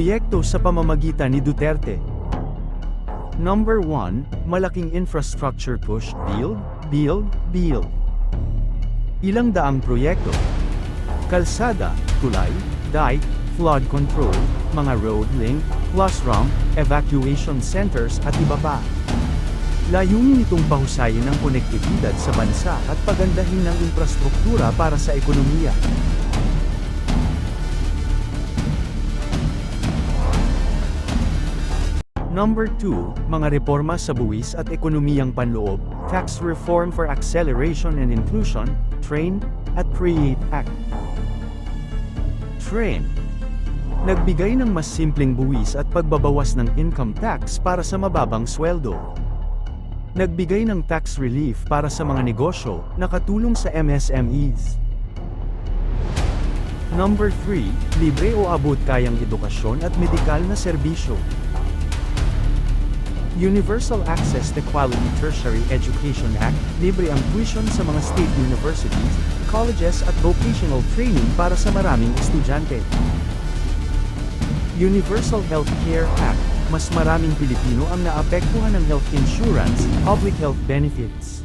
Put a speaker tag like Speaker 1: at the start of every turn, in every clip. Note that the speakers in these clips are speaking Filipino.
Speaker 1: proyekto sa pamamagitan ni Duterte. Number 1, malaking infrastructure push, build, build, build. Ilang daang proyekto. Kalsada, tulay, dike, flood control, mga road link, plus ramp, evacuation centers at iba pa. Layunin itong pahusayin ang konektibidad sa bansa at pagandahin ng infrastruktura para sa ekonomiya. Number 2, mga reforma sa buwis at ekonomiyang panloob, Tax Reform for Acceleration and Inclusion, TRAIN, at CREATE Act. TRAIN. Nagbigay ng mas simpleng buwis at pagbabawas ng income tax para sa mababang sweldo. Nagbigay ng tax relief para sa mga negosyo, nakatulong sa MSMEs. Number 3, libre o abot-kayang edukasyon at medikal na serbisyo. Universal Access to Quality Tertiary Education Act, libre ang tuition sa mga state universities, colleges at vocational training para sa maraming estudyante. Universal Health Care Act, mas maraming Pilipino ang naapektuhan ng health insurance, public health benefits.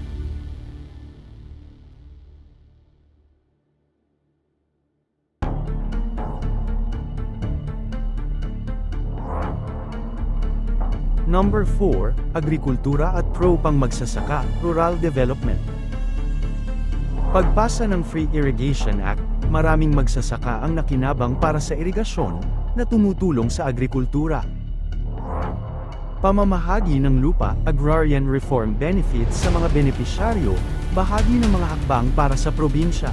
Speaker 1: Number 4, agrikultura at pro-pang magsasaka, rural development. Pagpasa ng Free Irrigation Act, maraming magsasaka ang nakinabang para sa irigasyon, na tumutulong sa agrikultura. Pamamahagi ng lupa, agrarian reform benefits sa mga benepisyaryo, bahagi ng mga hakbang para sa probinsya.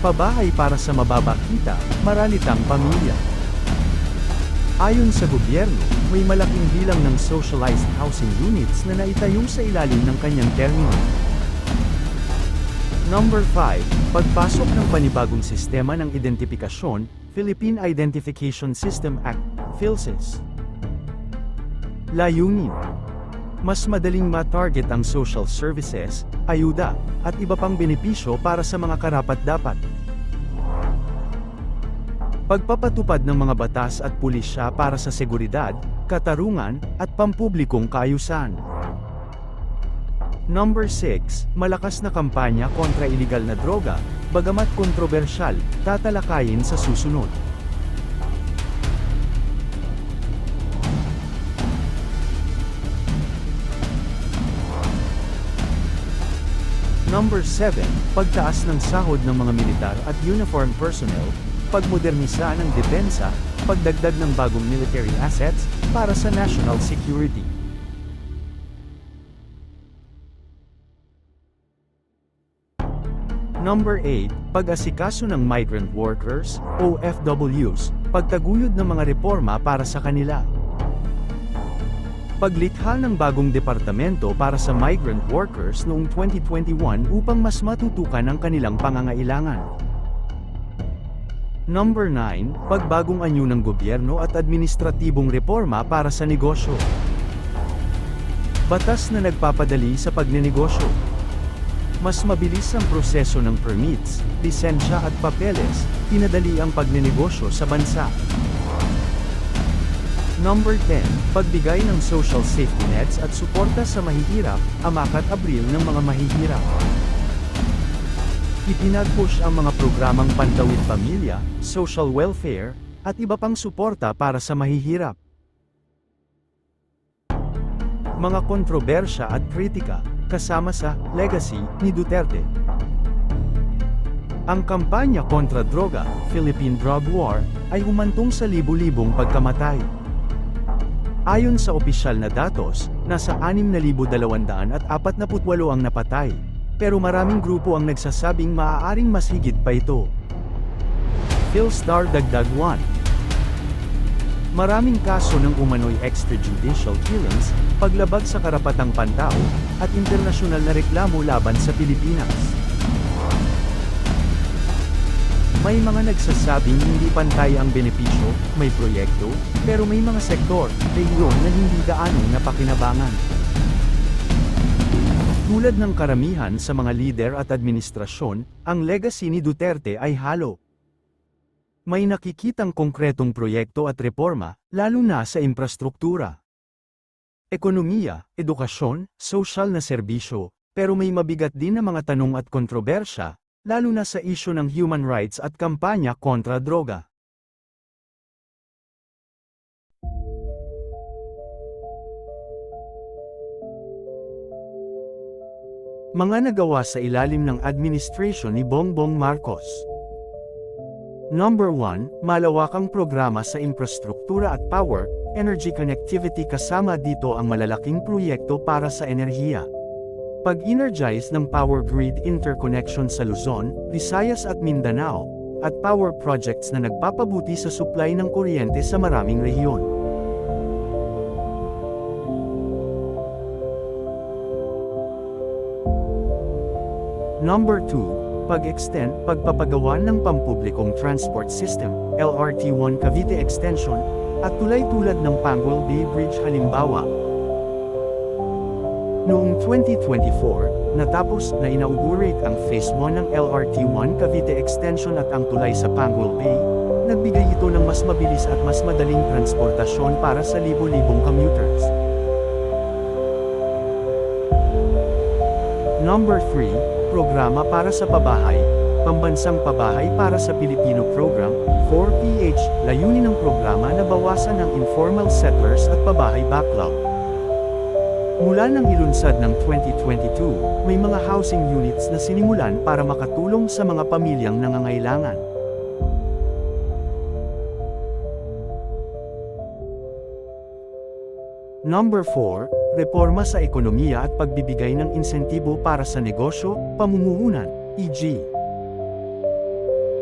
Speaker 1: Pabahay para sa mababakita, maralitang pamilya. Ayon sa gobyerno, may malaking bilang ng socialized housing units na naitayo sa ilalim ng kanyang termino. Number 5, pagpasok ng panibagong sistema ng identifikasyon, Philippine Identification System Act, PhilSys. Layunin. Mas madaling ma-target ang social services, ayuda, at iba pang benepisyo para sa mga karapat-dapat. Pagpapatupad ng mga batas at pulisya para sa seguridad, katarungan, at pampublikong kaayusan. Number 6, malakas na kampanya kontra iligal na droga, bagamat kontrobersyal, tatalakayin sa susunod. Number 7, pagtaas ng sahod ng mga militar at uniform personnel, pagmodernisa ng depensa, pagdagdag ng bagong military assets, para sa national security. Number 8, pag-asikaso ng migrant workers, OFWs, pagtaguyod ng mga reforma para sa kanila. Paglikha ng bagong departamento para sa migrant workers noong 2021 upang mas matutukan ang kanilang pangangailangan. Number 9, pagbagong anyo ng gobyerno at administratibong reforma para sa negosyo. Batas na nagpapadali sa pagnenegosyo. Mas mabilis ang proseso ng permits, lisensya at papeles, pinadali ang pagnenegosyo sa bansa. Number 10, pagbigay ng social safety nets at suporta sa mahihirap, Amak at Abril ng mga mahihirap. Ipinag-push ang mga programang Pantawid Pamilya, social welfare, at iba pang suporta para sa mahihirap. Mga kontrobersya at kritika, kasama sa legacy ni Duterte. Ang kampanya kontra droga, Philippine Drug War, ay humantong sa libu-libong pagkamatay. Ayon sa opisyal na datos, nasa 6,248 ang napatay, pero maraming grupo ang nagsasabing maaaring mas higit pa ito. PhilStar Dagdag 1. Maraming kaso ng umano'y extrajudicial killings, paglabag sa karapatang pantao, at internasyonal na reklamo laban sa Pilipinas. May mga nagsasabing hindi pantay ang benepisyo, may proyekto, pero may mga sektor, rehiyon na hindi gaanong napakinabangan. Tulad ng karamihan sa mga lider at administrasyon, ang legacy ni Duterte ay halo. May nakikitang konkretong proyekto at reforma, lalo na sa infrastruktura, ekonomiya, edukasyon, social na serbisyo, pero may mabigat din na mga tanong at kontrobersya, lalo na sa isyu ng human rights at kampanya kontra droga. Mga nagawa sa ilalim ng administrasyon ni Bongbong Marcos. Number 1, malawakang programa sa infrastruktura at power, energy connectivity kasama dito ang malalaking proyekto para sa enerhiya. Pag-energize ng power grid interconnection sa Luzon, Visayas at Mindanao, at power projects na nagpapabuti sa supply ng kuryente sa maraming rehiyon. Number 2, pag-extend, pagpapagawa ng pampublikong transport system, LRT1 Cavite Extension, at tulay tulad ng Panguil Bay Bridge halimbawa. Noong 2024, natapos na inaugurate ang Phase 1 ng LRT1 Cavite Extension at ang tulay sa Panguil Bay, nagbigay ito ng mas mabilis at mas madaling transportasyon para sa libo-libong commuters. Number 3, programa para sa pabahay, Pambansang Pabahay para sa Pilipino Program, 4PH, layunin ng programa na bawasan ang informal settlers at pabahay backlog. Mula nang ilunsad ng 2022, may mga housing units na sinimulan para makatulong sa mga pamilyang nangangailangan. Number 4, reforma sa ekonomiya at pagbibigay ng insentibo para sa negosyo, pamumuhunan, e.g.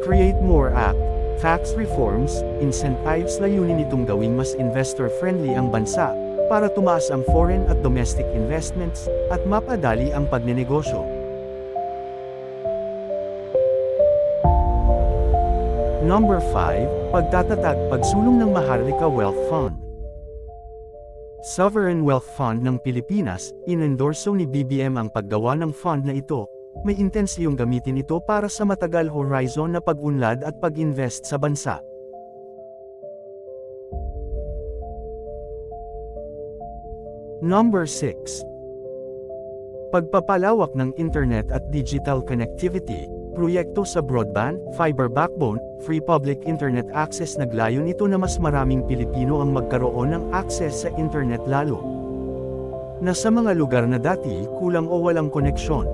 Speaker 1: Create More Act, tax reforms, incentives layunin itong gawing mas investor-friendly ang bansa, para tumaas ang foreign at domestic investments, at mapadali ang pagnenegosyo. Number 5, pagtatatag, pagsulong ng Maharlika Wealth Fund. Sovereign Wealth Fund ng Pilipinas, inendorso ni BBM ang paggawa ng fund na ito, may intensiyong gamitin ito para sa matagal horizon na pag-unlad at pag-invest sa bansa. Number 6. Pagpapalawak ng internet at digital connectivity, proyekto sa broadband, fiber backbone, free public internet access naglayon ito na mas maraming Pilipino ang magkaroon ng access sa internet lalo na sa mga lugar na dati kulang o walang koneksyon.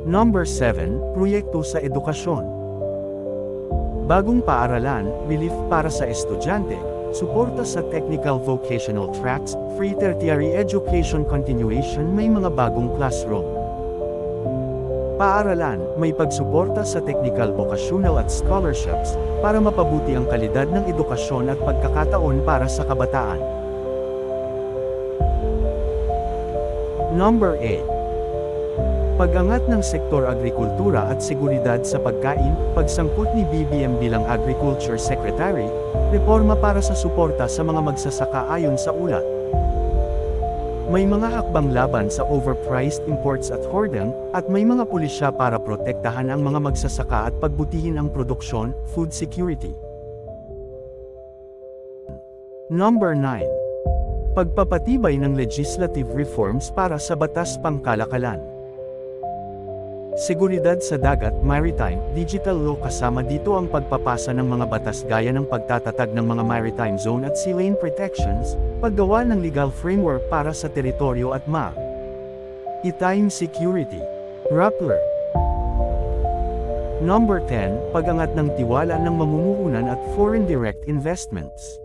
Speaker 1: Number 7, proyekto sa edukasyon. Bagong paaralan, relief para sa estudyante, suporta sa technical vocational tracks, free tertiary education continuation may mga bagong classroom. Paaralan, may pagsuporta sa technical vocational at scholarships, para mapabuti ang kalidad ng edukasyon at pagkakataon para sa kabataan. Number 8. Pag-angat ng sektor agrikultura at seguridad sa pagkain, pagsangkot ni BBM bilang Agriculture Secretary, reforma para sa suporta sa mga magsasaka ayon sa ulat. May mga hakbang laban sa overpriced imports at hoarding, at may mga pulisya para protektahan ang mga magsasaka at pagbutihin ang produksyon, food security. Number 9. Pagpapatibay ng legislative reforms para sa batas pangkalakalan. Seguridad sa dagat, maritime, digital law kasama dito ang pagpapasa ng mga batas gaya ng pagtatatag ng mga maritime zone at sea lane protections, paggawa ng legal framework para sa teritoryo at maritime security. Rappler. Number 10, pag-angat ng tiwala ng mamumuhunan at foreign direct investments.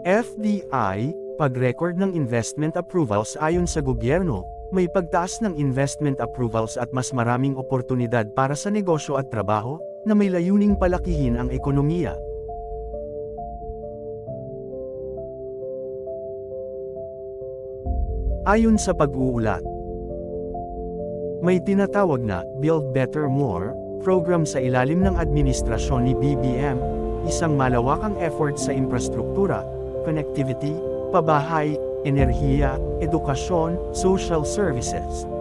Speaker 1: FDI, pag-record ng investment approvals ayon sa gobyerno, may pagtaas ng investment approvals at mas maraming oportunidad para sa negosyo at trabaho, na may layuning palakihin ang ekonomiya. Ayon sa pag-uulat, may tinatawag na Build Better More program sa ilalim ng administrasyon ni BBM, isang malawakang effort sa infrastruktura, connectivity, pabahay, enerhiya, edukasyon, social services.